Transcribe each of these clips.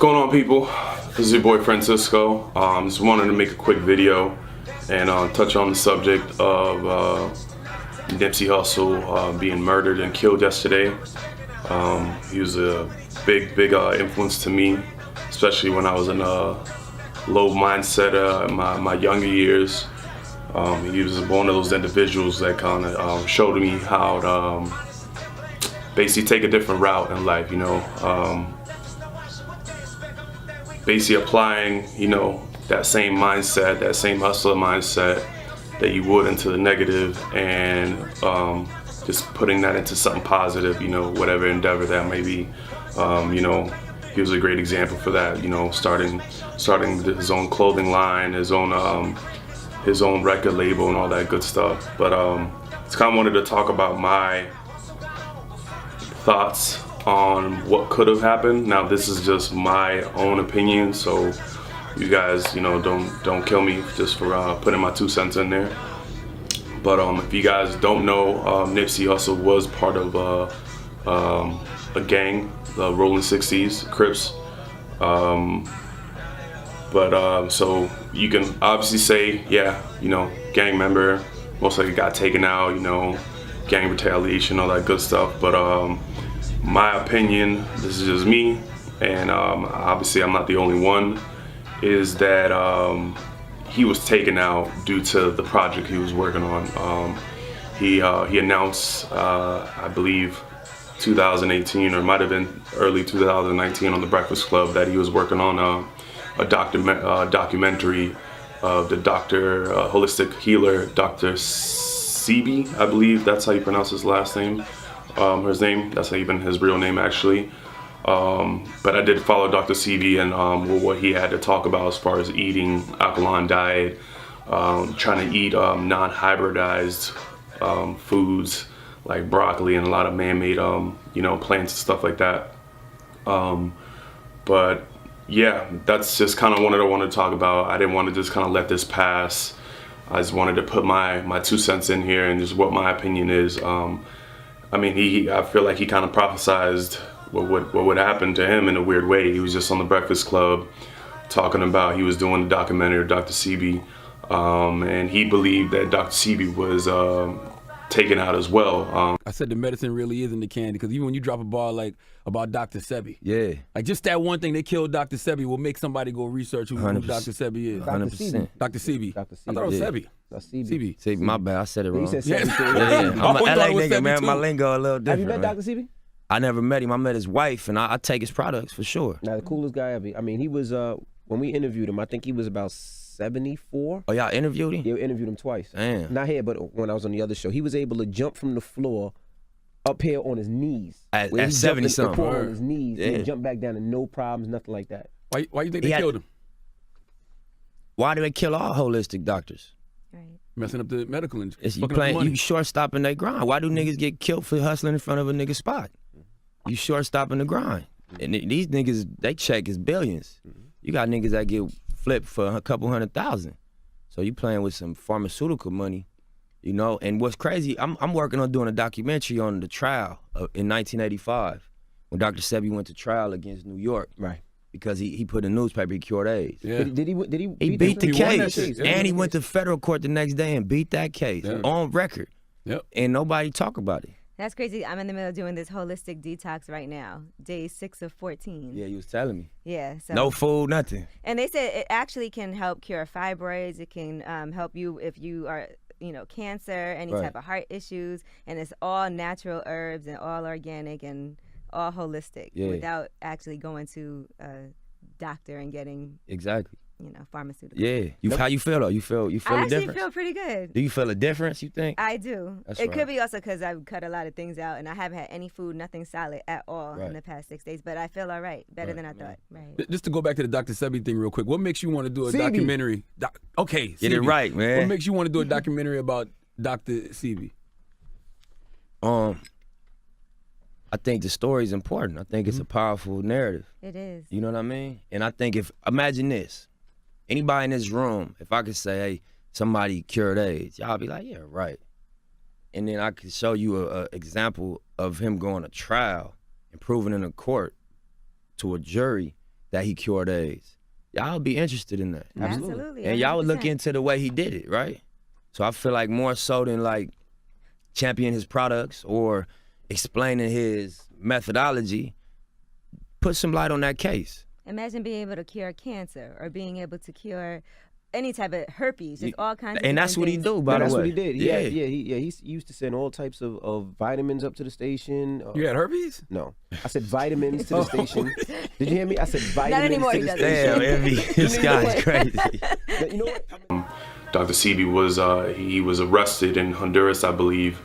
going on, people? This is your boy Francisco. Just wanted to make a quick video and touch on the subject of Nipsey Hussle being murdered and killed yesterday. He was a big influence to me, especially when I was in a low mindset in my younger years. He was one of those individuals that kind of showed me how to basically take a different route in life, you know. Basically applying, you know, that same mindset, that same hustler mindset that you would into the negative, and just putting that into something positive, you know, whatever endeavor that may be. You know, he was a great example for that, you know, starting his own clothing line, his own record label and all that good stuff. But just kind of wanted to talk about my thoughts on what could have happened. Now, this is just my own opinion, so you guys, you know, don't kill me just for putting my 2 cents in there. But if you guys don't know, Nipsey Hussle was part of a gang, the Rolling 60s, Crips. So you can obviously say, yeah, you know, gang member, most likely got taken out, you know, gang retaliation, all that good stuff. But my opinion, this is just me, and obviously I'm not the only one, is that he was taken out due to the project he was working on. He announced, I believe, 2018, or it might have been early 2019 on The Breakfast Club, that he was working on a documentary of the holistic healer, Dr.Sebi, I believe that's how you pronounce his last name. His name, that's even his real name actually. But I did follow DrSebi and what he had to talk about as far as eating alkaline diet, trying to eat non-hybridized foods like broccoli and a lot of man-made you know, plants and stuff like that. But yeah, that's just kind of what I wanted to talk about. I didn't want to just kind of let this pass. I just wanted to put my 2 cents in here and just what my opinion is. I mean, I feel like he kind of prophesized what would happen to him in a weird way. He was just on The Breakfast Club talking about, he was doing the documentary of DrSebi, and he believed that DrSebi was taken out as well. I said the medicine really is in the candy, because even when you drop a bar like about Dr.Sebi, yeah, like just that one thing, they killed Dr.Sebi, will make somebody go research who Dr.Sebi is. 100%. DrSebi. I thought it was Sebi. DrSebi. See, my bad, I said it wrong. You said Sebi. Yeah. I'm an LA nigga, man. My lingo a little different. Have you met man. Dr.Sebi? I never met him. I met his wife, and I take his products for sure. Now, the coolest guy ever. I mean, he was, when we interviewed him, I think he was about 74. Oh, y'all interviewed him? Yeah, we interviewed him twice. Damn. Not here, but when I was on the other show. He was able to jump from the floor up here on his knees. At 70-something. On his knees, yeah. and jump back down and no problems, nothing like that. Why you think they killed him? Why do they kill all holistic doctors? Right. Messing up the medical industry. You short stopping their grind. Why do niggas get killed for hustling in front of a nigga spot? You short stopping the grind. And these niggas, they check is billions. You got niggas that get flipped for a couple $100,000. So you playing with some pharmaceutical money, you know? And what's crazy, I'm working on doing a documentary on the trial in 1985 when DrSebi went to trial against New York. Right. Because he put in the newspaper he cured AIDS. Yeah. Did he beat the case. And he went to federal court the next day and beat that case on record. Yep. And nobody talk about it. That's crazy. I'm in the middle of doing this holistic detox right now, day 6 of 14. Yeah, you was telling me. Yeah. So. No food, nothing. And they said it actually can help cure fibroids. It can help you if you are, you know, cancer, any type of heart issues. And it's all natural herbs and all organic and all holistic without actually going to a doctor and getting you know, pharmaceuticals. Yeah. How you feel though? You feel a difference? I actually feel pretty good. Do you feel a difference, you think? I do. That's it right. could be also because I've cut a lot of things out and I haven't had any food, nothing solid at all in the past 6 days. But I feel all right, better than I thought. Right. Just to go back to the Dr.Sebi thing real quick, what makes you want to do a documentary? Okay, get it right, man. What makes you want to do a documentary about Dr.Sebi? I think the story is important. I think it's a powerful narrative. It is. You know what I mean? And I think imagine this, anybody in this room, if I could say, hey, somebody cured AIDS, y'all be like, yeah, right. And then I could show you an example of him going to trial and proving in a court to a jury that he cured AIDS. Y'all would be interested in that. Absolutely. And y'all would look 100%. into the way he did it, right? So I feel like more so than like championing his products or explaining his methodology, put some light on that case. Imagine being able to cure cancer or being able to cure any type of herpes, just all kinds of And that's what he things. do, by the way. That's what he did. Yeah. He used to send all types of vitamins up to the station. You had herpes? No, I said vitamins to the station. Did you hear me? I said vitamins anymore, to he the doesn't. station. Damn, Envy, this guy's crazy. You know what? DrSebi was he was arrested in Honduras, I believe,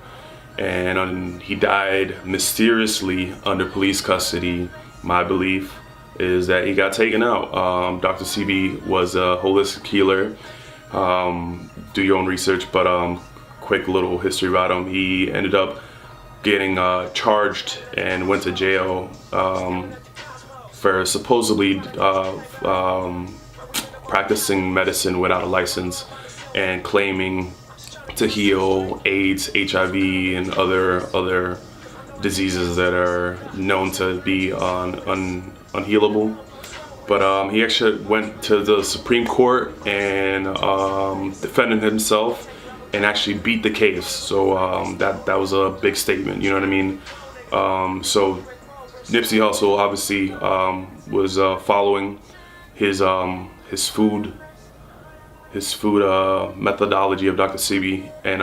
and he died mysteriously under police custody. My belief is that he got taken out. DrSebi was a holistic healer. Do your own research, but quick little history about him. He ended up getting charged and went to jail for supposedly practicing medicine without a license and claiming to heal AIDS, HIV, and other diseases that are known to be unhealable. But he actually went to the Supreme Court and defended himself and actually beat the case. So that was a big statement, you know what I mean? So Nipsey Hussle obviously was following his food methodology of DrSebi and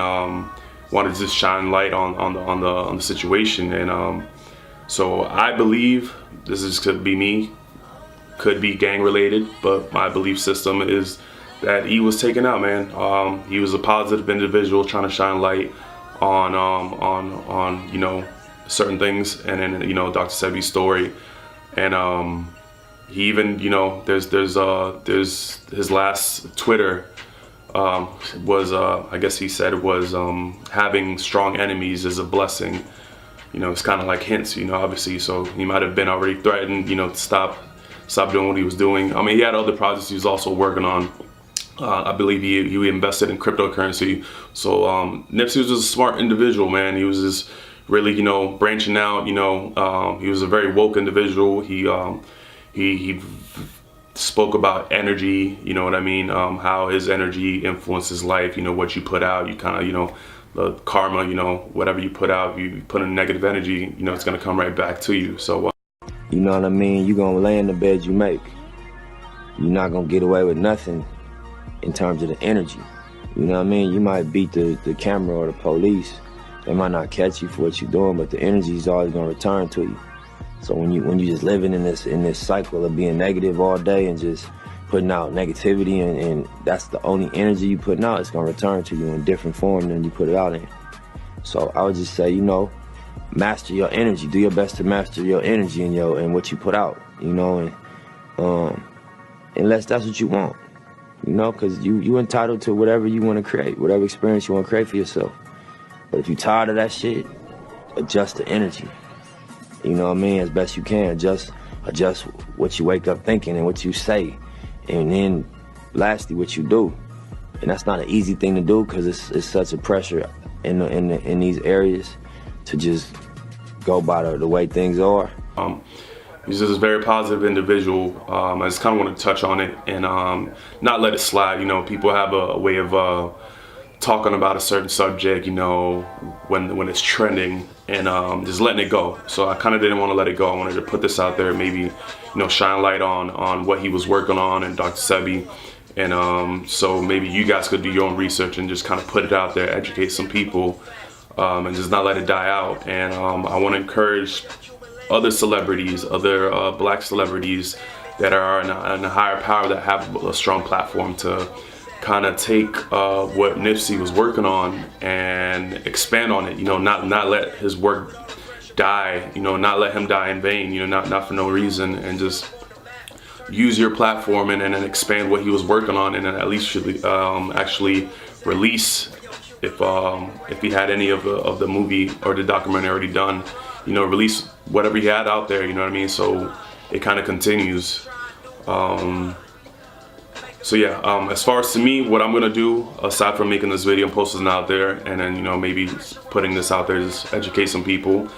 wanted to just shine light on the situation. And so I believe could be me, could be gang related, but my belief system is that he was taken out, man. He was a positive individual trying to shine light on you know, certain things, and then DrSebi's story, and he even, you know, there's his last Twitter was I guess he said it was having strong enemies is a blessing. You know, it's kind of like hints, you know, obviously. So he might have been already threatened, you know, to stop doing what he was doing. I mean, he had other projects he was also working on. I believe he invested in cryptocurrency. So Nipsey was just a smart individual, man. He was just really, you know, branching out. You know, he was a very woke individual. He spoke about energy, you know what I mean? How his energy influences life. You know, what you put out, you kind of, you know, the karma, you know, whatever you put out, you put in negative energy, you know, it's gonna come right back to you. So You know what I mean? You're gonna lay in the bed you make. You're not gonna get away with nothing in terms of the energy. You know what I mean? You might beat the camera or the police. They might not catch you for what you're doing, but the energy is always gonna return to you. So when you just living in this cycle of being negative all day and just putting out negativity and that's the only energy you putting out, it's gonna return to you in different form than you put it out in. So I would just say, you know, master your energy. Do your best to master your energy and what you put out, you know, and unless that's what you want, you know, because you entitled to whatever you want to create, whatever experience you want to create for yourself. But if you're tired of that shit, adjust the energy. You know what I mean? As best you can, adjust what you wake up thinking and what you say, and then lastly what you do. And that's not an easy thing to do because it's such a pressure in these areas to just go by the way things are. He's just a very positive individual. I just kind of want to touch on it and not let it slide. You know, people have a way of talking about a certain subject, you know, when it's trending, and just letting it go. So I kind of didn't want to let it go. I wanted to put this out there, maybe, you know, shine light on what he was working on and DrSebi. And so maybe you guys could do your own research and just kind of put it out there, educate some people, and just not let it die out. And I want to encourage other celebrities, other black celebrities that are in a higher power, that have a strong platform, to kind of take what Nipsey was working on and expand on it. You know, not let his work die. You know, not let him die in vain. You know, not for no reason, and just use your platform and then expand what he was working on, and then at least should actually release, if he had any of the movie or the documentary already done, you know, release whatever he had out there, you know what I mean? So it kind of continues. So yeah, as far as to me, what I'm gonna do, aside from making this video and posting it out there, and then, you know, maybe putting this out there to just educate some people,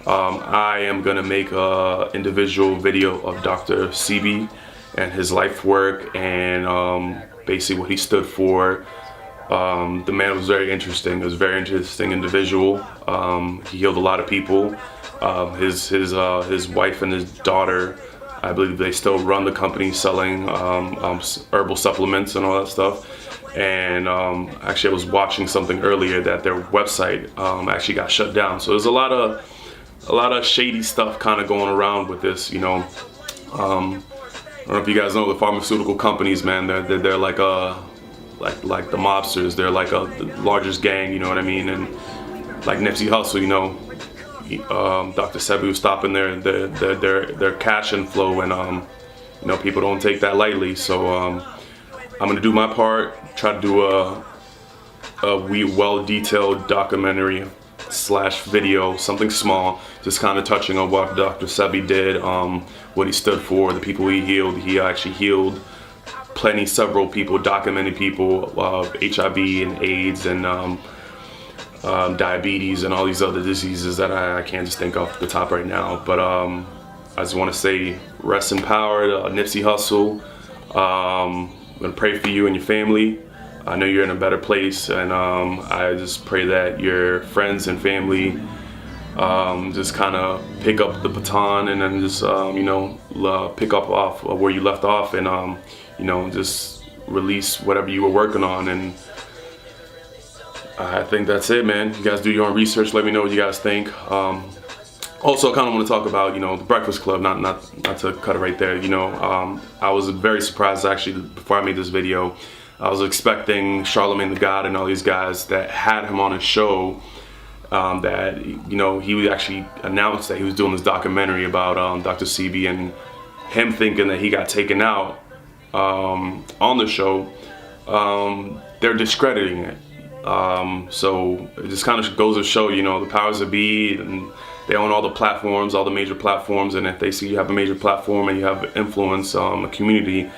I am gonna make a individual video of DrSebi and his life work, and basically what he stood for. The man was very interesting. He was a very interesting individual. He healed a lot of people. His wife and his daughter, I believe they still run the company selling herbal supplements and all that stuff. And actually, I was watching something earlier that their website actually got shut down. So there's a lot of shady stuff kind of going around with this, you know. I don't know if you guys know the pharmaceutical companies, man. They're like the mobsters. They're like the largest gang, you know what I mean? And like Nipsey Hussle, you know. DrSebi was stopping their cash inflow, and you know, people don't take that lightly. So I'm gonna do my part, try to do a well-detailed documentary / video, something small, just kind of touching on what DrSebi did, what he stood for, the people he healed. He actually healed several people, documented people of HIV and AIDS and diabetes and all these other diseases that I can't just think off the top right now. But I just want to say rest in power to Nipsey Hussle. I'm going to pray for you and your family. I know you're in a better place, and I just pray that your friends and family just kind of pick up the baton, and then just you know, pick up off where you left off, and you know, just release whatever you were working on. And I think that's it, man. You guys do your own research. Let me know what you guys think. Also, I kind of want to talk about, you know, the Breakfast Club. Not to cut it right there. You know, I was very surprised actually before I made this video. I was expecting Charlemagne the God and all these guys that had him on his show. That, you know, he would actually announce that he was doing this documentary about DrSebi, and him thinking that he got taken out on the show. They're discrediting it. So it just kind of goes to show, you know, the powers that be, and they own all the platforms, all the major platforms, and if they see you have a major platform and you have influence, a community,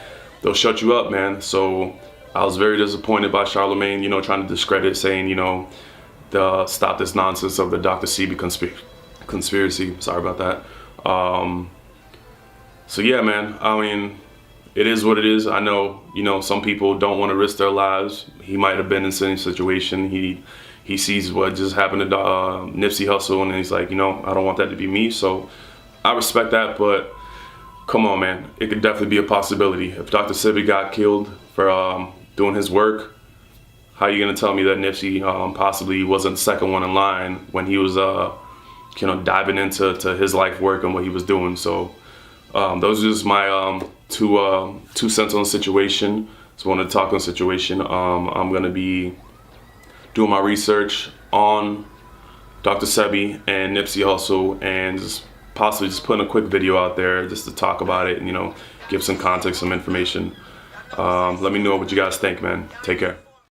they'll shut you up, man. So I was very disappointed by Charlemagne, you know, trying to discredit, saying, you know, stop this nonsense of the DrSebi conspiracy. Sorry about that. So yeah, man, I mean, it is what it is. I know, you know, some people don't want to risk their lives. He might have been in the same situation. He sees what just happened to Nipsey Hussle, and he's like, you know, I don't want that to be me. So I respect that, but come on, man. It could definitely be a possibility. If DrSebi got killed for doing his work, how are you going to tell me that Nipsey possibly wasn't the second one in line when he was, you know, diving into his life work and what he was doing? So those are just my two cents on the situation. So I want to talk on the situation. I'm going to be doing my research on DrSebi and Nipsey Hussle, and just possibly just putting a quick video out there just to talk about it and, you know, give some context, some information. Let me know what you guys think, man. Take care.